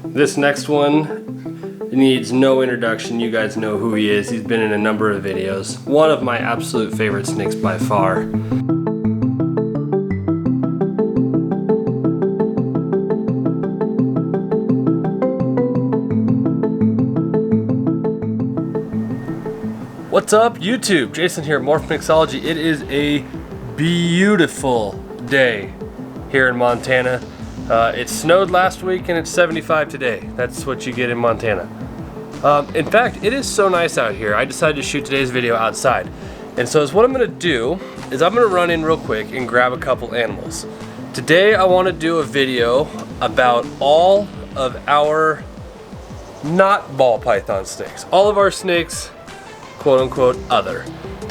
This next one needs no introduction. You guys know who he is. He's been in a number of videos. One of my absolute favorite snakes by far. What's up, YouTube? Jason here, Morph Mixology. It is a beautiful day here in Montana. It snowed last week and it's 75 today. That's what you get in Montana. In fact, it is so nice out here. I decided to shoot today's video outside. And so what I'm gonna do is I'm gonna run in real quick and grab a couple animals. Today I wanna do a video about all of our not ball python snakes. All of our snakes, quote unquote, other.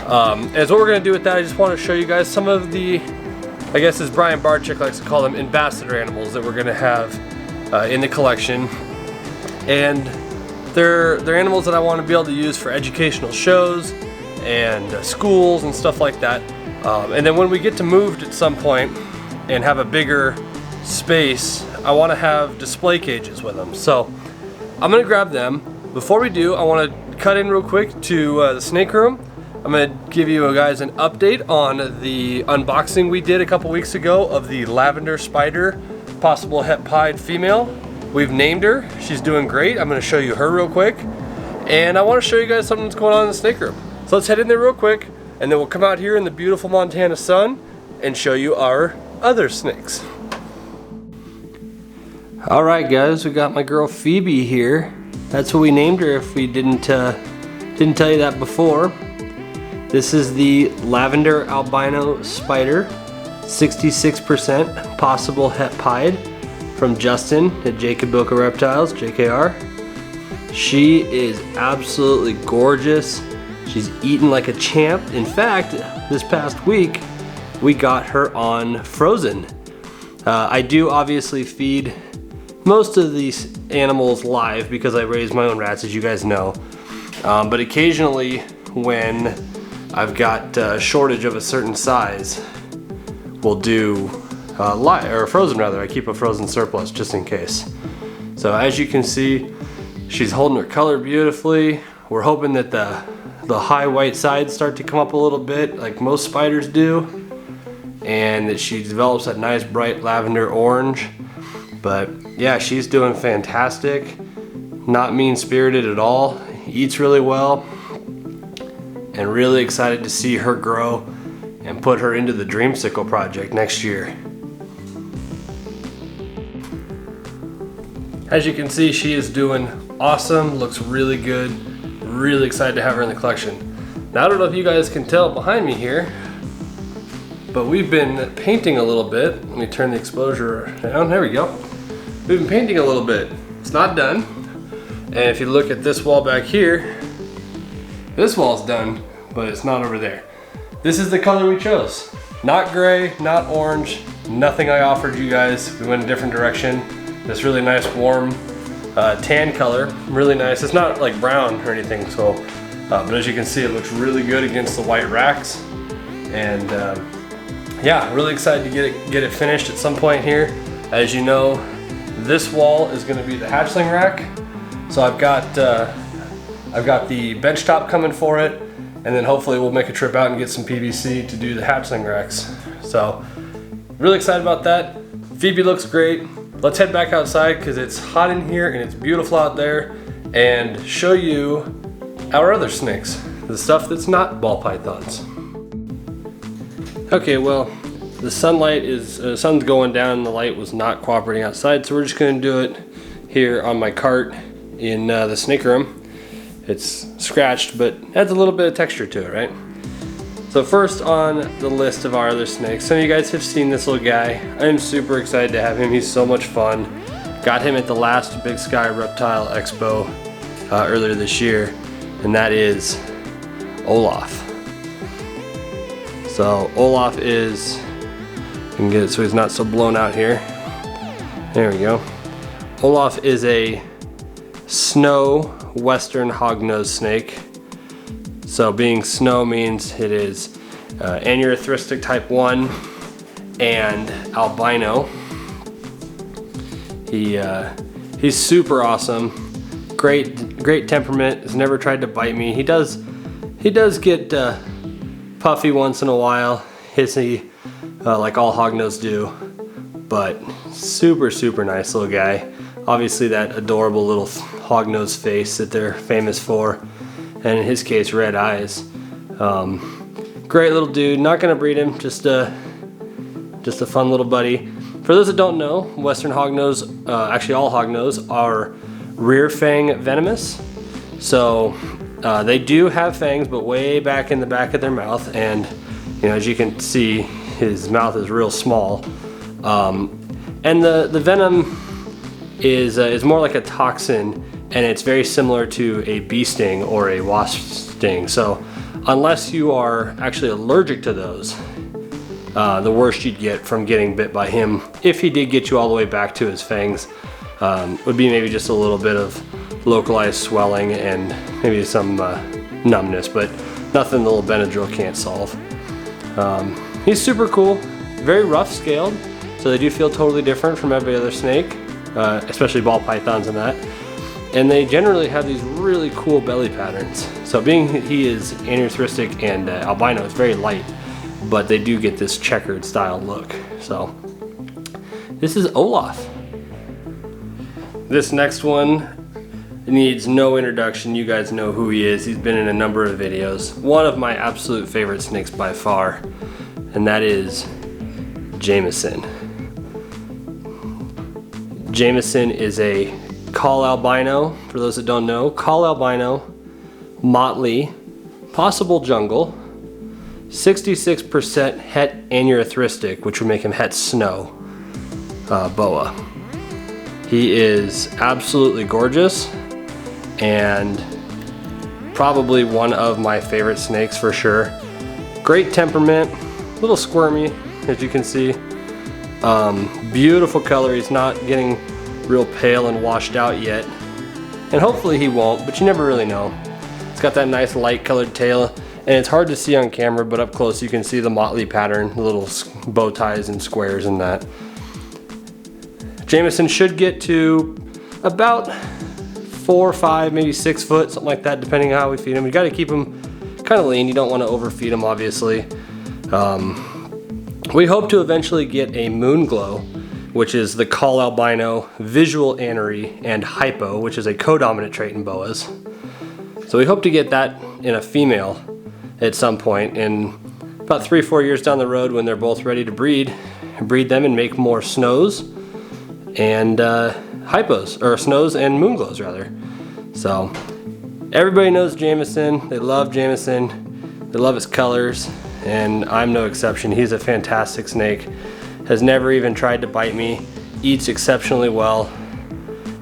As what we're gonna do with that, I just wanna show you guys some of the, I guess as Brian Barczyk likes to call them, ambassador animals that we're gonna have in the collection. And they're animals that I wanna be able to use for educational shows and schools and stuff like that. And then when we get to move at some point and have a bigger space, I wanna have display cages with them. So I'm gonna grab them. Before we do, I wanna cut in real quick to the snake room. I'm gonna give you guys an update on the unboxing we did a couple weeks ago of the Lavender spider, possible het pied female. We've named her, she's doing great. I'm gonna show you her real quick. And I wanna show you guys something that's going on in the snake room. So let's head in there real quick, and then we'll come out here in the beautiful Montana sun and show you our other snakes. All right guys, we got my girl Phoebe here. That's what we named her if we didn't tell you that before. This is the Lavender albino spider, 66% possible het pied, from Justin at Jacobilka Reptiles, JKR. She is absolutely gorgeous. She's eating like a champ. In fact, this past week, we got her on frozen. I do obviously feed most of these animals live because I raise my own rats, as you guys know. But occasionally when I've got a shortage of a certain size, we'll do live, or frozen rather. I keep a frozen surplus just in case. So as you can see, she's holding her color beautifully. We're hoping that the high white sides start to come up a little bit like most spiders do, and that she develops that nice bright lavender orange. But yeah, she's doing fantastic. Not mean-spirited at all. Eats really well. And really excited to see her grow and put her into the Dreamsicle project next year. As you can see, she is doing awesome. Looks really good. Really excited to have her in the collection. Now I don't know if you guys can tell behind me here, but we've been painting a little bit. Let me turn the exposure down. There we go. We've been painting a little bit. It's not done. And if you look at this wall back here, this wall's done, but it's not over there. This is the color we chose. Not gray, not orange, nothing I offered you guys. We went a different direction. This really nice warm tan color, really nice. It's not like brown or anything, so, but as you can see, it looks really good against the white racks. And yeah, really excited to get it finished at some point here. As you know, this wall is going to be the hatchling rack. So I've got the bench top coming for it, and then hopefully we'll make a trip out and get some PVC to do the hatchling racks. So really excited about that. Phoebe looks great. Let's head back outside because it's hot in here and it's beautiful out there, and show you our other snakes, the stuff that's not ball pythons. Okay, well, the sunlight is, sun's going down and the light was not cooperating outside, so we're just gonna do it here on my cart in the snake room. It's scratched, but adds a little bit of texture to it, right? So first on the list of our other snakes, some of you guys have seen this little guy. I'm super excited to have him. He's so much fun. Got him at the last Big Sky Reptile Expo earlier this year, and that is Olaf. So Olaf is, you can get it so he's not so blown out here. There we go. Olaf is a snow western hognose snake. So being snow means it is aneurystic type 1 and albino. His He's super awesome. Great temperament. Has never tried to bite me. He does get puffy once in a while, hissy, like all hognose do. But super nice little guy. Obviously that adorable little hognose face that they're famous for, and in his case, red eyes. Great little dude. Not gonna breed him. Just a fun little buddy. For those that don't know, Western hognose, actually all hognose, are rear fang venomous. So they do have fangs, but way back in the back of their mouth, and you know, as you can see, his mouth is real small. And the venom is more like a toxin, and it's very similar to a bee sting or a wasp sting. So unless you are actually allergic to those, the worst you'd get from getting bit by him, if he did get you all the way back to his fangs, would be maybe just a little bit of localized swelling and maybe some numbness, but nothing the little Benadryl can't solve. He's super cool, very rough scaled, so they do feel totally different from every other snake, especially ball pythons and that. And they generally have these really cool belly patterns. So being he is aneurystic and albino, it's very light, but they do get this checkered style look. So this is Olaf. This next one needs no introduction. You guys know who he is. He's been in a number of videos. One of my absolute favorite snakes by far, and that is Jamison. Jamison is a Call albino, for those that don't know. Call albino, motley, possible jungle, 66% het aneurystic, which would make him het snow boa. He is absolutely gorgeous and probably one of my favorite snakes for sure. Great temperament, a little squirmy as you can see. Beautiful color. He's not getting real pale and washed out yet, and hopefully he won't, but you never really know. It's got that nice light colored tail, and it's hard to see on camera, but up close you can see the motley pattern, the little bow ties and squares and that. Jamison should get to about 4, 5, maybe 6 foot, something like that, depending on how we feed him. You got to keep him kind of lean. You don't want to overfeed him, obviously. We hope to eventually get a moon glow, which is the Call albino, visual anery, and hypo, which is a codominant trait in boas. So we hope to get that in a female at some point in about 3-4 years down the road when they're both ready to breed them and make more snows and hypos, or snows and moon glows rather. So everybody knows Jamison. They love Jamison. They love his colors, and I'm no exception. He's a fantastic snake. Has never even tried to bite me, eats exceptionally well,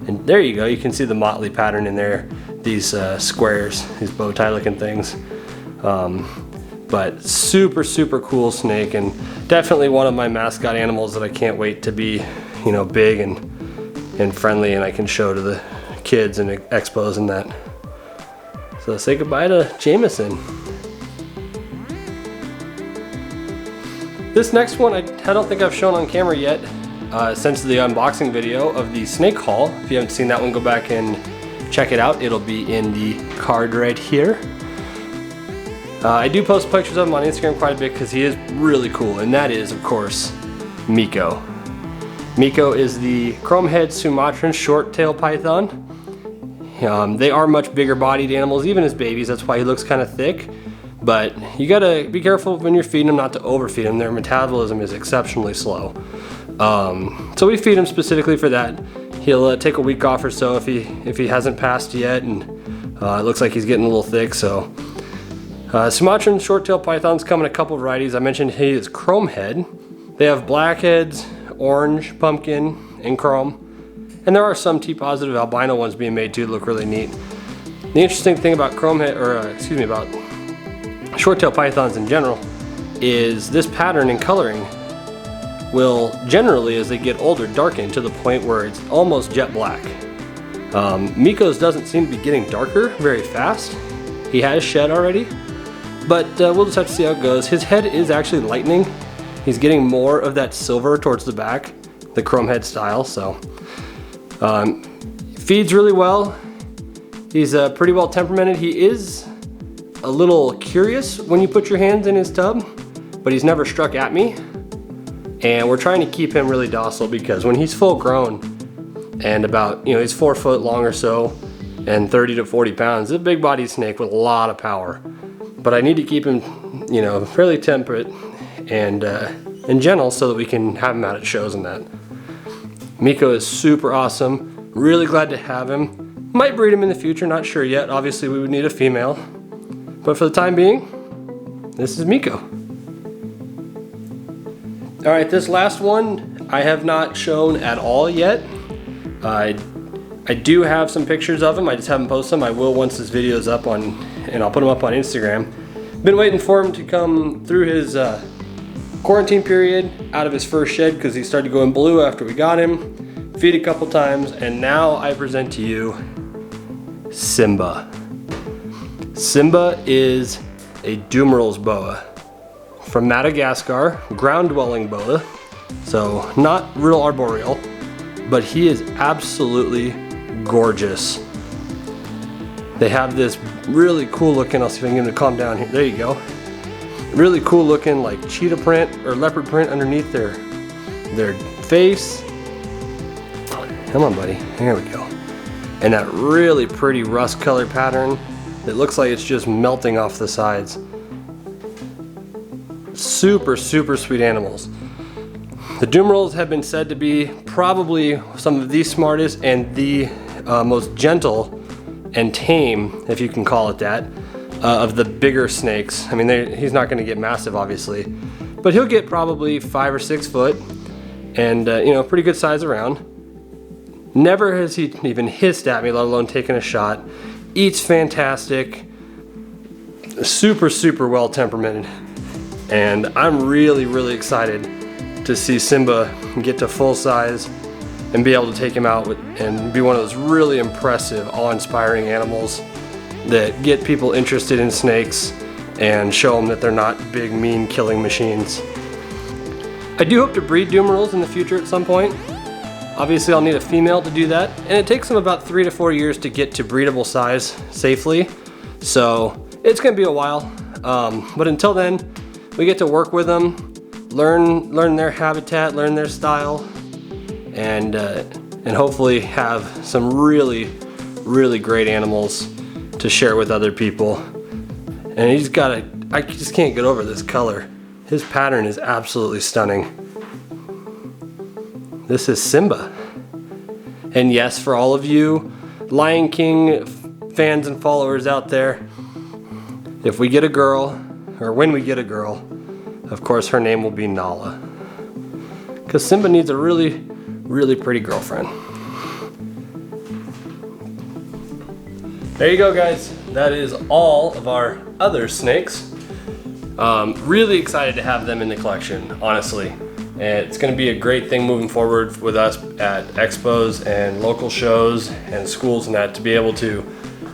and there you go, you can see the motley pattern in there, these squares, these bow tie looking things. But super cool snake, and definitely one of my mascot animals that I can't wait to be, you know, big and friendly, and I can show to the kids and expos and that. So say goodbye to Jamison. This next one I don't think I've shown on camera yet since the unboxing video of the snake haul. If you haven't seen that one, go back and check it out. It'll be in the card right here. I do post pictures of him on Instagram quite a bit because he is really cool, and that is, of course, Miko. Miko is the chrome-head Sumatran short-tail python. They are much bigger bodied animals, even as babies. That's why he looks kind of thick. But you gotta be careful when you're feeding them not to overfeed them. Their metabolism is exceptionally slow. So we feed him specifically for that. He'll take a week off or so if he hasn't passed yet, and it looks like he's getting a little thick. So Sumatran short-tail pythons come in a couple varieties. I mentioned he is chrome head. They have black heads, orange, pumpkin, and chrome. And there are some T-positive albino ones being made too that look really neat. The interesting thing about about short-tail pythons in general is this pattern and coloring will generally, as they get older, darken to the point where it's almost jet black. Miko's doesn't seem to be getting darker very fast. He has shed already, but we'll just have to see how it goes. His head is actually lightening. He's getting more of that silver towards the back, the chrome head style, so feeds really well. He's pretty well temperamented. He is a little curious when you put your hands in his tub, but he's never struck at me. And we're trying to keep him really docile because when he's full grown and about, he's 4 foot long or so and 30 to 40 pounds, it's a big bodied snake with a lot of power. But I need to keep him, fairly temperate and gentle so that we can have him out at shows and that. Miko is super awesome. Really glad to have him. Might breed him in the future, not sure yet. Obviously we would need a female. But for the time being, this is Miko. All right, this last one I have not shown at all yet. I do have some pictures of him. I just haven't posted them. I will once this video is up and I'll put them up on Instagram. Been waiting for him to come through his quarantine period out of his first shed because he started going blue after we got him. Feed a couple times, and now I present to you Simba. Simba is a Dumeral's boa from Madagascar, ground-dwelling boa, so not real arboreal, but he is absolutely gorgeous. They have this really cool looking, I'll see if I can get him to calm down here, there you go. Really cool looking like cheetah print or leopard print underneath their face. Come on buddy, here we go. And that really pretty rust color pattern that looks like it's just melting off the sides. Super, super sweet animals. The Dumerals have been said to be probably some of the smartest and the most gentle and tame, if you can call it that, of the bigger snakes. I mean, he's not going to get massive, obviously, but he'll get probably 5 or 6 foot, and pretty good size around. Never has he even hissed at me, let alone taken a shot. Eats fantastic. Super, super well temperamented, and I'm really, really excited to see Simba get to full size and be able to take him out and be one of those really impressive, awe-inspiring animals that get people interested in snakes and show them that they're not big, mean killing machines. I do hope to breed Dumerals in the future at some point. Obviously I'll need a female to do that, and it takes them about 3 to 4 years to get to breedable size safely, so it's going to be a while. But until then, we get to work with them, learn their habitat, learn their style, and hopefully have some really, really great animals to share with other people. And I just can't get over this color. His pattern is absolutely stunning. This is Simba. And yes, for all of you Lion King fans and followers out there, if we get a girl, or when we get a girl, of course her name will be Nala. Because Simba needs a really, really pretty girlfriend. There you go guys, that is all of our other snakes. Really excited to have them in the collection, honestly. And it's going to be a great thing moving forward with us at expos and local shows and schools and that, to be able to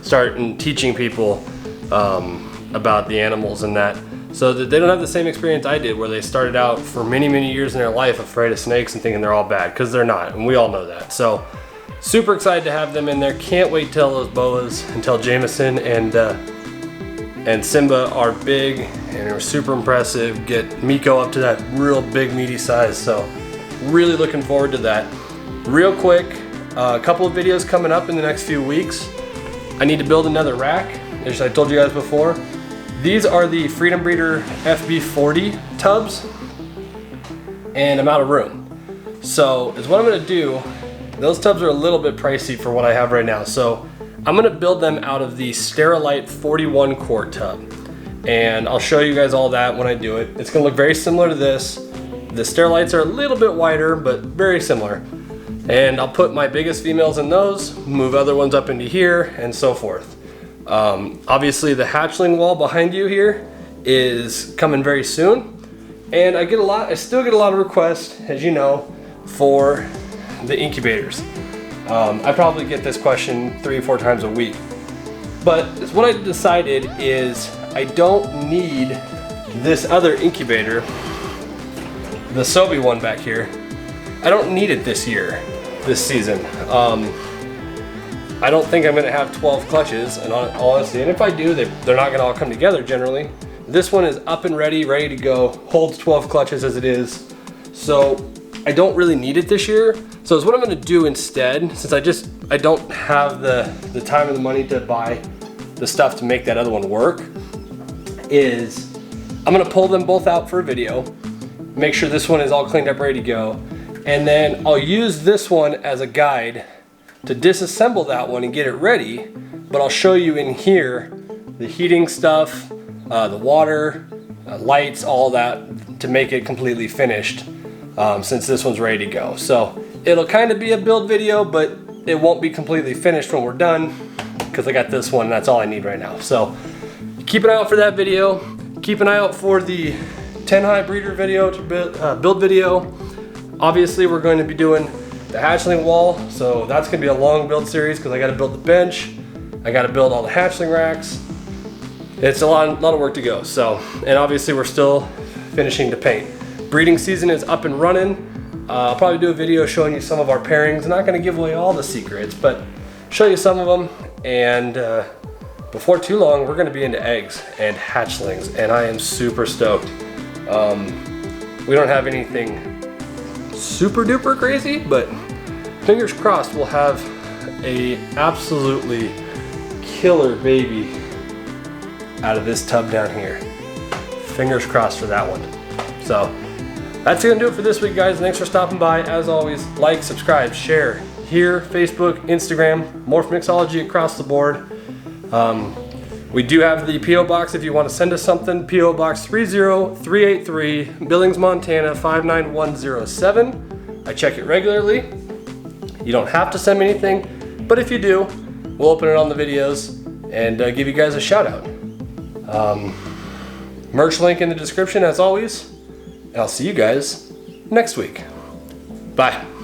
start teaching people about the animals and that, so that they don't have the same experience I did, where they started out for many, many years in their life afraid of snakes and thinking they're all bad, because they're not, and we all know that. So super excited to have them in there. Can't wait till those boas, until Jamison and Simba are big and are super impressive. Get Miko up to that real big meaty size. So really looking forward to that. Real quick, a couple of videos coming up in the next few weeks. I need to build another rack, as I told you guys before. These are the Freedom Breeder FB40 tubs, and I'm out of room. So is what I'm gonna do. Those tubs are a little bit pricey for what I have right now, so I'm gonna build them out of the Sterilite 41 quart tub, and I'll show you guys all that when I do it. It's gonna look very similar to this. The Sterilites are a little bit wider, but very similar. And I'll put my biggest females in those, move other ones up into here, and so forth. Obviously the hatchling wall behind you here is coming very soon, and I still get a lot of requests, as you know, for the incubators. I probably get this question 3 or 4 times a week, but what I decided is I don't need this other incubator, the Sobe one back here. I don't need it this season. I don't think I'm gonna have 12 clutches, and honestly, and if I do, they're not gonna all come together generally. This one is up and ready to go, holds 12 clutches as it is. So I don't really need it this year. So what I'm gonna do instead, since I don't have the time and the money to buy the stuff to make that other one work, is I'm gonna pull them both out for a video, make sure this one is all cleaned up, ready to go, and then I'll use this one as a guide to disassemble that one and get it ready, but I'll show you in here the heating stuff, the water, lights, all that to make it completely finished since this one's ready to go. So it'll kind of be a build video, but it won't be completely finished when we're done because I got this one and that's all I need right now. So keep an eye out for that video. Keep an eye out for the 10 high breeder video, build video. Obviously we're going to be doing the hatchling wall, so that's gonna be a long build series because I gotta build the bench, I gotta build all the hatchling racks. It's a lot of work to go. So, and obviously we're still finishing the paint. Breeding season is up and running. I'll probably do a video showing you some of our pairings. I'm not gonna give away all the secrets, but show you some of them. And before too long, we're gonna be into eggs and hatchlings, and I am super stoked. We don't have anything super duper crazy, but fingers crossed we'll have a absolutely killer baby out of this tub down here. Fingers crossed for that one. So that's gonna do it for this week, guys. Thanks for stopping by. As always, like, subscribe, share here, Facebook, Instagram, Morph Mixology across the board. We do have the P.O. Box if you want to send us something. P.O. Box 30383, Billings, Montana 59107. I check it regularly. You don't have to send me anything, but if you do, we'll open it on the videos and give you guys a shout out. Merch link in the description as always, and I'll see you guys next week. Bye.